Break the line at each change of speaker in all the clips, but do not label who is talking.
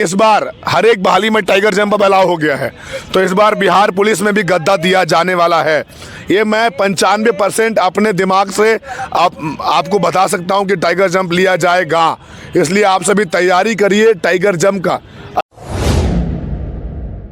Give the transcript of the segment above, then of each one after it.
इस बार हर एक बहाली में टाइगर जंप अलाउ हो गया है, तो इस बार बिहार पुलिस में भी गद्दा दिया जाने वाला है। ये मैं 95% अपने दिमाग से आपको बता सकता हूं कि टाइगर जंप लिया जाएगा, इसलिए आप सभी तैयारी करिए टाइगर जंप का।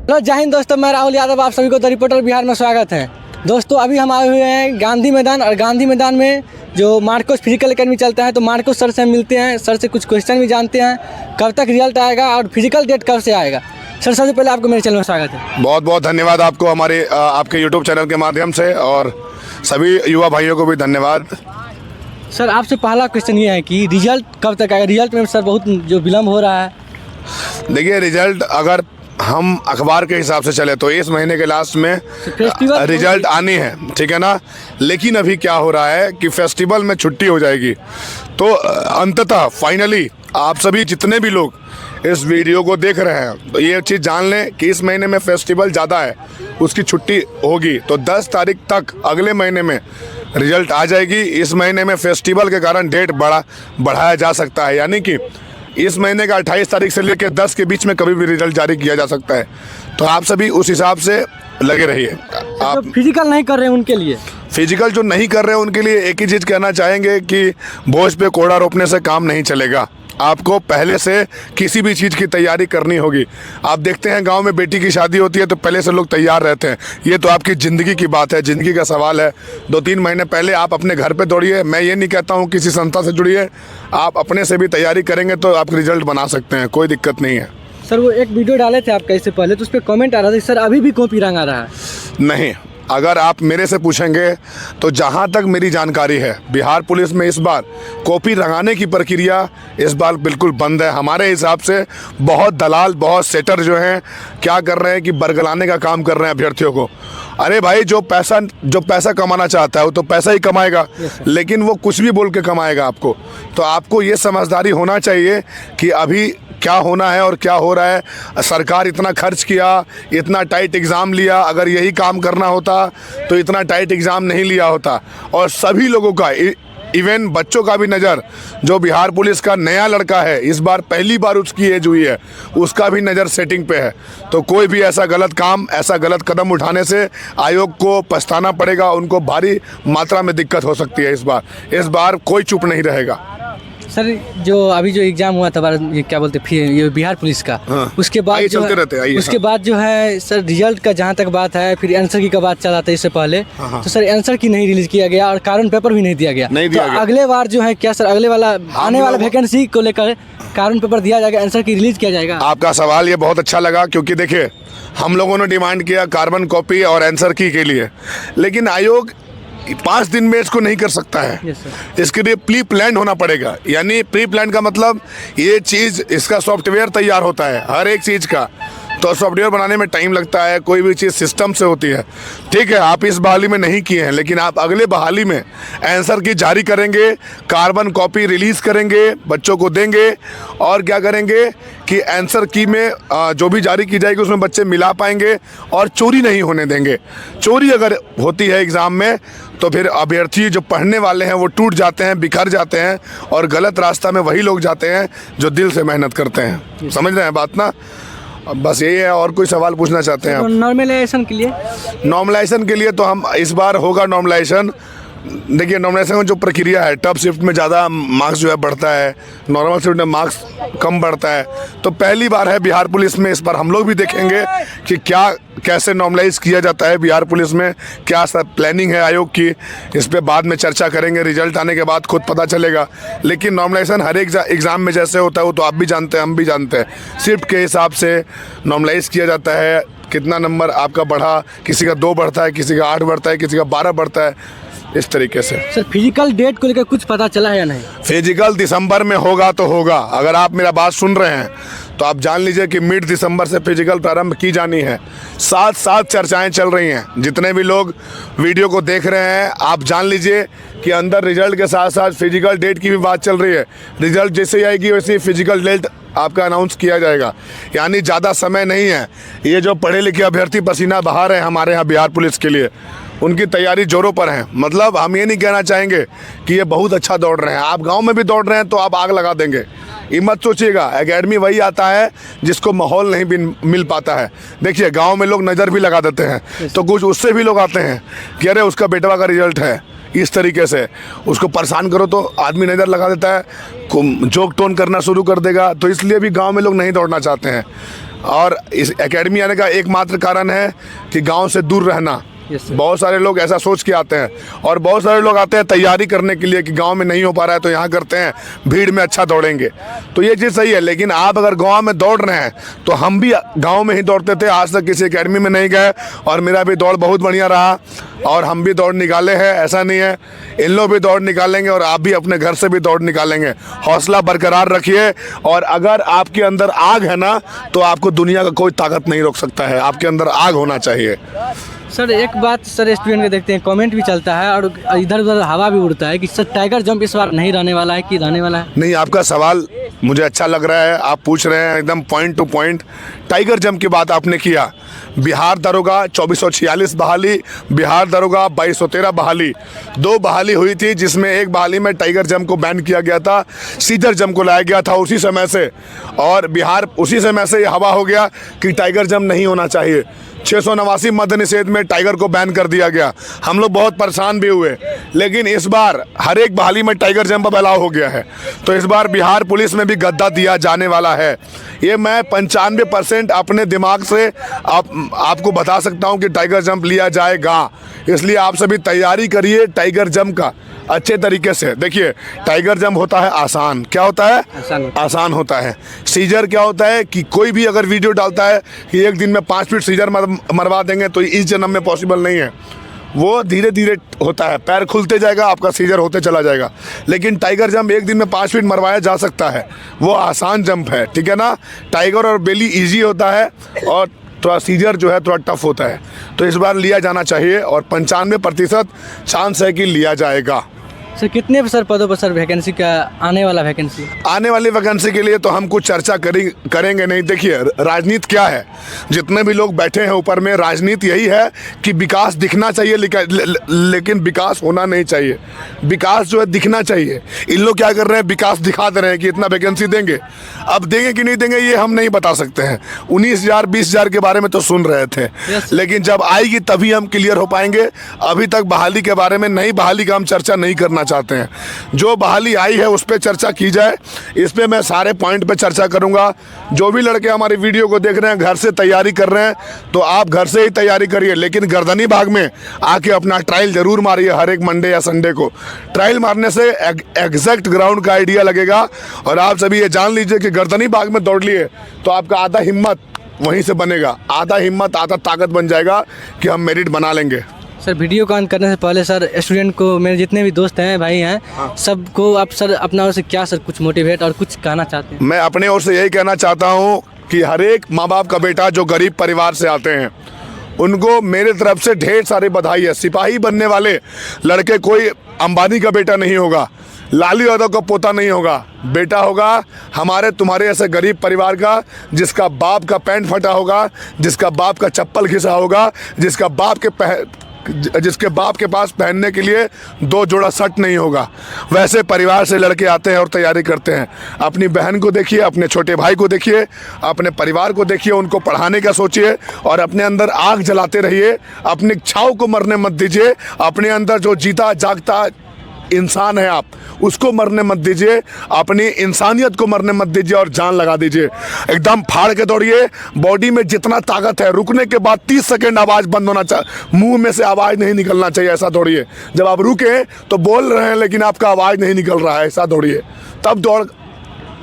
हेलो जय हिंद दोस्तों, मैं राहुल यादव, आप सभी को द रिपोर्टर बिहार में स्वागत है। दोस्तों अभी हम आए हुए हैं गांधी मैदान, और गांधी मैदान में जो मार्कोस फिजिकल एकेडमी चलता है, तो मार्कोस सर से हम मिलते हैं, सर से कुछ क्वेश्चन भी जानते हैं, कब तक रिजल्ट आएगा और फिजिकल डेट कब से आएगा। सर सबसे पहले आपको मेरे चैनल में स्वागत है।
बहुत बहुत धन्यवाद आपको हमारे आपके यूट्यूब चैनल के माध्यम से, और सभी युवा भाइयों को भी धन्यवाद।
सर आपसे पहला क्वेश्चन ये है कि रिजल्ट कब तक आएगा। रिजल्ट में सर बहुत जो विलम्ब हो रहा है।
देखिए, रिजल्ट अगर हम अखबार के हिसाब से चले तो इस महीने के लास्ट में रिजल्ट आनी है, ठीक है ना। लेकिन अभी क्या हो रहा है कि फेस्टिवल में छुट्टी हो जाएगी, तो अंततः फाइनली आप सभी जितने भी लोग इस वीडियो को देख रहे हैं, तो ये चीज़ जान लें कि इस महीने में फेस्टिवल ज़्यादा है, उसकी छुट्टी होगी, तो 10 तारीख तक अगले महीने में रिजल्ट आ जाएगी। इस महीने में फेस्टिवल के कारण डेट बढ़ाया जा सकता है, यानी कि इस महीने का 28 तारीख से लेकर 10 के बीच में कभी भी रिजल्ट जारी किया जा सकता है। तो आप सभी उस हिसाब से लगे रहिए। आप
जो फिजिकल नहीं कर रहे हैं उनके लिए,
फिजिकल जो नहीं कर रहे हैं उनके लिए एक ही चीज़ कहना चाहेंगे कि बोझ पे कोड़ा रोपने से काम नहीं चलेगा। आपको पहले से किसी भी चीज़ की तैयारी करनी होगी। आप देखते हैं गांव में बेटी की शादी होती है तो पहले से लोग तैयार रहते हैं। ये तो आपकी ज़िंदगी की बात है, ज़िंदगी का सवाल है। 2-3 महीने पहले आप अपने घर पे दौड़िए। मैं ये नहीं कहता हूँ किसी संस्था से जुड़िए, आप अपने से भी तैयारी करेंगे तो आप रिजल्ट बना सकते हैं, कोई दिक्कत नहीं है।
सर वो एक वीडियो डाले थे आपका इससे पहले, तो उस पर कॉमेंट आ रहा था सर अभी भी कॉपी रंग आ रहा है।
नहीं, अगर आप मेरे से पूछेंगे तो जहाँ तक मेरी जानकारी है, बिहार पुलिस में इस बार कॉपी रंगाने की प्रक्रिया इस बार बिल्कुल बंद है। हमारे हिसाब से बहुत दलाल, बहुत सेटर जो हैं क्या कर रहे हैं कि बरगलाने का काम कर रहे हैं अभ्यर्थियों को। अरे भाई, जो पैसा कमाना चाहता है वो तो पैसा ही कमाएगा, लेकिन वो कुछ भी बोल के कमाएगा आपको। तो आपको ये समझदारी होना चाहिए कि अभी क्या होना है और क्या हो रहा है। सरकार इतना खर्च किया, इतना टाइट एग्ज़ाम लिया, अगर यही काम करना होता तो इतना टाइट एग्ज़ाम नहीं लिया होता। और सभी लोगों का, इवन बच्चों का भी नज़र, जो बिहार पुलिस का नया लड़का है, इस बार पहली बार उसकी एज हुई है, उसका भी नज़र सेटिंग पे है। तो कोई भी ऐसा गलत काम, ऐसा गलत कदम उठाने से आयोग को पछताना पड़ेगा, उनको भारी मात्रा में दिक्कत हो सकती है। इस बार कोई चुप नहीं रहेगा।
सर जो अभी जो एग्जाम हुआ था, ये क्या बोलते हैं, ये बिहार पुलिस का,
हाँ,
उसके बाद उसके बाद जो है सर रिजल्ट का जहाँ तक बात है, फिर आंसर की का बात चला था इससे पहले।
हाँ।
तो सर आंसर की नहीं रिलीज किया गया और कारण पेपर भी नहीं दिया गया। अगले बार जो है क्या सर, अगले वाला आने वाला वैकेंसी को लेकर कारण पेपर दिया जाएगा, आंसर की रिलीज किया जाएगा।
आपका सवाल ये बहुत अच्छा लगा, क्योंकि देखिए हम लोगों ने डिमांड किया कार्बन कॉपी और आंसर की के लिए, लेकिन आयोग 5 दिन में इसको नहीं कर सकता है। इसके लिए प्री प्लान होना पड़ेगा। यानी प्री प्लान का मतलब ये चीज़, इसका सॉफ्टवेयर तैयार होता है हर एक चीज़ का, तो सॉफ्टवेयर बनाने में टाइम लगता है। कोई भी चीज़ सिस्टम से होती है, ठीक है। आप इस बहाली में नहीं किए हैं, लेकिन आप अगले बहाली में आंसर की जारी करेंगे, कार्बन कॉपी रिलीज़ करेंगे, बच्चों को देंगे, और क्या करेंगे कि आंसर की में जो भी जारी की जाएगी उसमें बच्चे मिला पाएंगे और चोरी नहीं होने देंगे। चोरी अगर होती है एग्ज़ाम में तो फिर अभ्यर्थी जो पढ़ने वाले हैं वो टूट जाते हैं, बिखर जाते हैं, और गलत रास्ता में वही लोग जाते हैं जो दिल से मेहनत करते हैं। समझ रहे हैं बात ना? बस यही है। और कोई सवाल पूछना चाहते हैं आप?
नॉर्मलाइजेशन के लिए,
नॉर्मलाइजेशन के लिए तो हम इस बार होगा नॉर्मलाइजेशन। देखिए, नॉर्मलाइजेशन में जो प्रक्रिया है, टफ शिफ्ट में ज़्यादा मार्क्स जो है बढ़ता है, नॉर्मल शिफ्ट में मार्क्स कम बढ़ता है। तो पहली बार है बिहार पुलिस में, इस बार हम लोग भी देखेंगे कि कैसे नॉर्मलाइज किया जाता है बिहार पुलिस में, क्या सब प्लानिंग है आयोग की। इस पे बाद में चर्चा करेंगे, रिजल्ट आने के बाद खुद पता चलेगा। लेकिन नॉर्मलाइजेशन हर एक एग्ज़ाम में जैसे होता है वो तो आप भी जानते हैं, हम भी जानते हैं। शिफ्ट के हिसाब से नॉर्मलाइज किया जाता है, कितना नंबर आपका बढ़ा, किसी का 2 बढ़ता है, किसी का 8 बढ़ता है, किसी का 12 बढ़ता है, इस तरीके से।
सर फिजिकल डेट को लेकर कुछ पता चला है या नहीं?
फिजिकल दिसंबर में होगा तो होगा। अगर आप मेरा बात सुन रहे हैं तो आप जान लीजिए कि मिड दिसंबर से फिजिकल प्रारंभ की जानी है। साथ चर्चाएं चल रही हैं। जितने भी लोग वीडियो को देख रहे हैं, आप जान लीजिए कि अंदर रिजल्ट के साथ साथ फिजिकल डेट की भी बात चल रही है। रिजल्ट जैसे ही आएगी वैसे ही फिजिकल डेट आपका अनाउंस किया जाएगा। यानी ज़्यादा समय नहीं है। ये जो पढ़े लिखे अभ्यर्थी पसीना बहा रहे हैं हमारे यहाँ बिहार पुलिस के लिए, उनकी तैयारी जोरों पर है। मतलब हम ये नहीं कहना चाहेंगे कि ये बहुत अच्छा दौड़ रहे हैं। आप गांव में भी दौड़ रहे हैं तो आप आग लगा देंगे। ये मत सोचिएगा, एकेडमी वही आता है जिसको माहौल नहीं भी मिल पाता है। देखिए गांव में लोग नज़र भी लगा देते हैं, तो कुछ उससे भी लोग आते हैं कि अरे उसका बेटवा का रिजल्ट है, इस तरीके से उसको परेशान करो तो आदमी नज़र लगा देता है, जोक टोन करना शुरू कर देगा। तो इसलिए भी गांव में लोग नहीं दौड़ना चाहते हैं। और इस एकेडमी आने का एकमात्र कारण है कि गांव से दूर रहना। बहुत सारे लोग ऐसा सोच के आते हैं, और बहुत सारे लोग आते हैं तैयारी करने के लिए कि गांव में नहीं हो पा रहा है तो यहाँ करते हैं, भीड़ में अच्छा दौड़ेंगे। तो ये चीज़ सही है, लेकिन आप अगर गांव में दौड़ रहे हैं तो हम भी गांव में ही दौड़ते थे, आज तक किसी एकेडमी में नहीं गए, और मेरा भी दौड़ बहुत बढ़िया रहा और हम भी दौड़ निकाले हैं। ऐसा नहीं है, इन लोग भी दौड़ निकालेंगे और आप भी अपने घर से भी दौड़ निकालेंगे। हौसला बरकरार रखिए, और अगर आपके अंदर आग है ना तो आपको दुनिया का कोई ताकत नहीं रोक सकता है। आपके अंदर आग होना चाहिए।
सर एक बात सर स्टूडेंट के देखते हैं, कमेंट भी चलता है और इधर उधर हवा भी उड़ता है कि सर टाइगर जंप इस बार नहीं रहने वाला है कि रहने वाला है।
नहीं, आपका सवाल मुझे अच्छा लग रहा है, आप पूछ रहे हैं एकदम point two point. Tiger jump की बात आपने किया, बिहार दरोगा 2446 बहाली, बिहार दरोगा 2213 बहाली, 2 बहाली हुई थी, जिसमें एक बहाली में टाइगर जंप को बैन किया गया था, सीजर जंप को लाया गया था उसी समय से, और बिहार उसी समय से ये हवा हो गया कि टाइगर जंप नहीं होना चाहिए। 689 मद्य निषेध में टाइगर को बैन कर दिया गया। हम लोग बहुत परेशान भी हुए, लेकिन इस बार हर एक बहाली में टाइगर जंप अब अलाउ हो गया है। तो इस बार बिहार पुलिस में भी गद्दा दिया जाने वाला है। ये मैं 95% अपने दिमाग से आपको बता सकता हूं कि टाइगर जंप लिया जाएगा। इसलिए आप सभी तैयारी करिए टाइगर जंप का अच्छे तरीके से। देखिए टाइगर जंप होता है आसान, क्या होता है? आसान होता है। सीजर क्या होता है कि कोई भी अगर वीडियो डालता है कि एक दिन में 5 फीट सीजर मरवा देंगे, तो इस जन्म में पॉसिबल नहीं है। वो धीरे धीरे होता है, पैर खुलते जाएगा, आपका सीजर होते चला जाएगा। लेकिन टाइगर जंप एक दिन में 5 फीट मरवाया जा सकता है, वो आसान जंप है, ठीक है ना। टाइगर और बेली इजी होता है, और थोड़ा सीजर जो है थोड़ा टफ होता है। तो इस बार लिया जाना चाहिए, और 95% चांस है कि लिया जाएगा।
सर कितने सर पदों पर सर वैकेंसी का आने वाला वैकेंसी? आने
वाली वैकेंसी के लिए तो हम कुछ चर्चा करेंगे नहीं। देखिए राजनीति क्या है, जितने भी लोग बैठे हैं ऊपर में, राजनीति यही है कि विकास दिखना चाहिए, लेकिन विकास होना नहीं चाहिए। विकास जो है दिखना चाहिए। इन लोग क्या कर रहे हैं, विकास दिखा दे रहे हैं कि इतना वैकेंसी देंगे। अब देंगे कि नहीं देंगे ये हम नहीं बता सकते हैं। 19,000 20,000 के बारे में तो सुन रहे थे, लेकिन जब आएगी तभी हम क्लियर हो पाएंगे। अभी तक बहाली के बारे में, नई बहाली का हम चर्चा नहीं करना चाहते हैं। जो बहाली आई है उस पर चर्चा की जाए। इस पे मैं सारे पॉइंट पे चर्चा करूंगा। जो भी लड़के हमारे वीडियो को देख रहे हैं, घर से तैयारी कर रहे हैं, तो आप घर से ही तैयारी करिए, लेकिन गर्दनी भाग में आके अपना ट्रायल जरूर मारिए। हर एक मंडे या संडे को ट्रायल मारने से एग्जैक्ट ग्राउंड का आइडिया लगेगा। और आप सभी ये जान लीजिए कि गर्दनी भाग में दौड़ लिए तो आपका आधा हिम्मत वहीं से बनेगा, आधा हिम्मत आधा ताकत बन जाएगा कि हम मेरिट बना लेंगे।
सर वीडियो को ऑन करने से पहले सर स्टूडेंट को, मेरे जितने भी दोस्त हैं भाई हैं, सबको आप सर अपना ओर से क्या सर कुछ मोटिवेट और कुछ कहना चाहते हैं?
मैं अपने ओर से यही कहना चाहता हूँ कि हर एक माँ बाप का बेटा जो गरीब परिवार से आते हैं, उनको मेरे तरफ से ढेर सारी बधाई है। सिपाही बनने वाले लड़के कोई अंबानी का बेटा नहीं होगा, लालू यादव का पोता नहीं होगा, बेटा होगा हमारे तुम्हारे ऐसे गरीब परिवार का, जिसका बाप का पैंट फटा होगा, जिसका बाप का चप्पल घिसा होगा, जिसके बाप के पास पहनने के लिए 2 जोड़ा शर्ट नहीं होगा। वैसे परिवार से लड़के आते हैं और तैयारी करते हैं। अपनी बहन को देखिए, अपने छोटे भाई को देखिए, अपने परिवार को देखिए, उनको पढ़ाने का सोचिए और अपने अंदर आग जलाते रहिए। अपनी इच्छाओं को मरने मत दीजिए। अपने अंदर जो जीता जागता इंसान है आप, उसको मरने मत दीजिए। अपनी इंसानियत को मरने मत दीजिए और जान लगा दीजिए। एकदम फाड़ के दौड़िए। बॉडी में जितना ताकत है, रुकने के बाद 30 सेकेंड आवाज़ बंद होना चाहिए, मुंह में से आवाज़ नहीं निकलना चाहिए। ऐसा दौड़िए। जब आप रुके तो बोल रहे हैं लेकिन आपका आवाज़ नहीं निकल रहा है, ऐसा दौड़िए। तब दौड़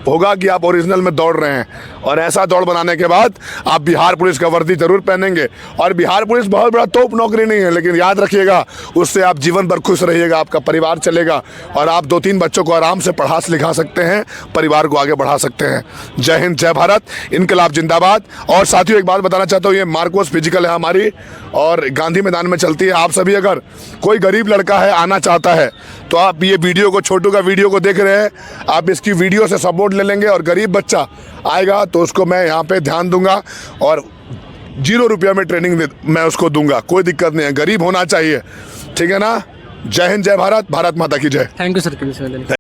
होगा कि आप ओरिजिनल में दौड़ रहे हैं। और ऐसा दौड़ बनाने के बाद आप बिहार पुलिस का वर्दी जरूर पहनेंगे। और बिहार पुलिस बहुत बड़ा तोप नौकरी नहीं है, लेकिन याद रखिएगा उससे आप जीवन भर खुश रहिएगा, आपका परिवार चलेगा और आप 2-3 बच्चों को आराम से पढ़ा लिखा सकते हैं, परिवार को आगे बढ़ा सकते हैं। जय हिंद, जय भारत, इनकलाब जिंदाबाद। और साथियों एक बात बताना चाहता हूँ, ये मार्कोस फिजिकल है हमारी और गांधी मैदान में चलती है। आप सभी अगर कोई गरीब लड़का है, आना चाहता है, तो आप ये वीडियो को, छोटू का वीडियो को देख रहे हैं, आप इसकी वीडियो से सपोर्ट ले लेंगे और गरीब बच्चा आएगा तो उसको मैं यहाँ पे ध्यान दूंगा और 0 रुपया में ट्रेनिंग मैं उसको दूंगा। कोई दिक्कत नहीं है, गरीब होना चाहिए, ठीक है ना। जय हिंद, जय भारत, भारत माता की जय।
Thank you sir.